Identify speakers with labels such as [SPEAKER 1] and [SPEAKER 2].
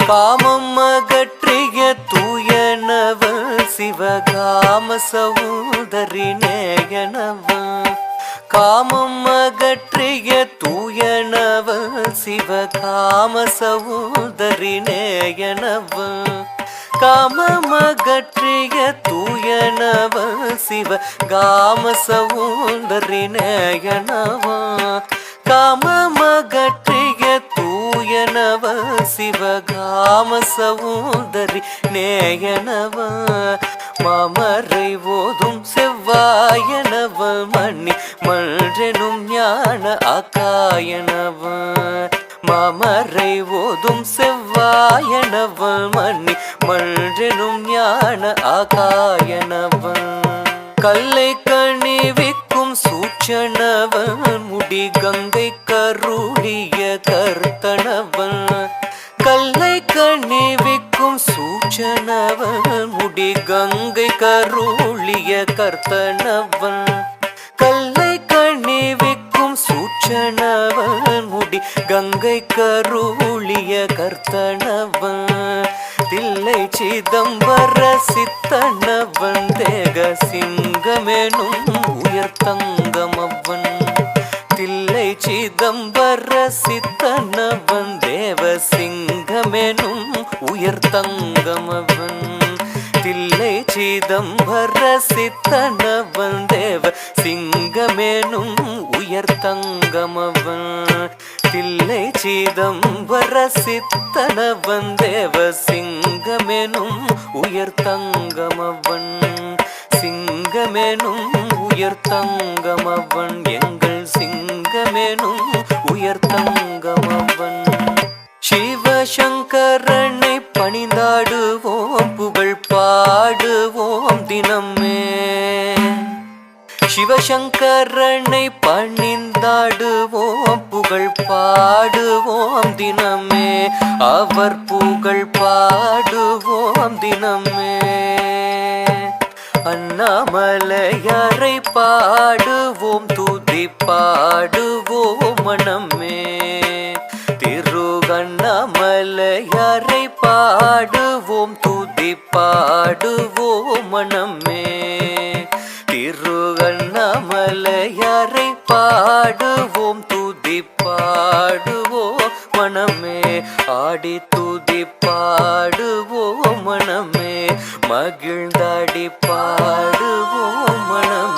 [SPEAKER 1] காமம் அகற்றிய தூயனவள் சிவகாம சகோதரி நேயனவள். காமம் அகற்றிய தூயனவள் சிவகாம சகோதரி நேயனவள். காமம் அகற்றிய தூயனவள் சிவகாம சகோதரி நேயனவள். காமம் அகற்றிய தூயனவள் சிவகாம சகோதரி நேயனவள். மாமரை ஓதும் செவ்வாயனவள் மணி மன்றெனும் ஞான ஆகாயனவள். மாமரை ஓதும் செவ்வாயனவள் மணி மன்றெனும் ஞான ஆகாயனவள். கல்லை கணிவிக்கும் சூச்சனவள் முடி கங்கை கருளிய கர்த்தனவள். கல்லை கணிவிக்கும் சூச்சனவள் முடி கங்கை கருளிய கர்த்தனவள். கல்லை கணிவிக்கும் சூச்சனவள் முடி கங்கை கருளிய கர்த்தனவள். தில்லை சிதம்பர சித்தனவன் தேக சிங்கமெனும் உயர்த்தங்கமவன். தில்லை சிதம்பர சித்தனவன் தேவ சிங்கமெனும் உயர்த்தங்கமவன். தில்லை சிதம்பர சித்தனவன் தேவ சிங்கமெனும் உயர்த்தங்கமவன். தில்லை சிதம்பர சித்தனவன் தேவ சிங்கமெனும் உயர்த்தங்கமவன். சிங்கமெனும் உயர்த்தங்கமவன் எங்கள் சிங்கமெனும் உயர்த்தங்கமவன். சிவசங்கரனை பணிந்தாடுவோம் புகழ் பாடுவோம் தினமே. சிவசங்கரனை பணிந்தாடுவோம் புகழ் பாடுவோம் தினமே. அவர் புகழ் பாடுவோம் தினமே. அண்ணாமலையாரை பாடுவோம் துதி பாடுவோம் மனமே. திரு அண்ணாமலையாரை பாடுவோம் துதி பாடுவோம் மனமே. திரு அண்ணாமலையாரை பாடுவோம் துதி பாடுவோம் மனமே. ஆடி துதி பாடுவோம் மனமே. மகிழ்ந்தாடி பாடுவோம் மனமே.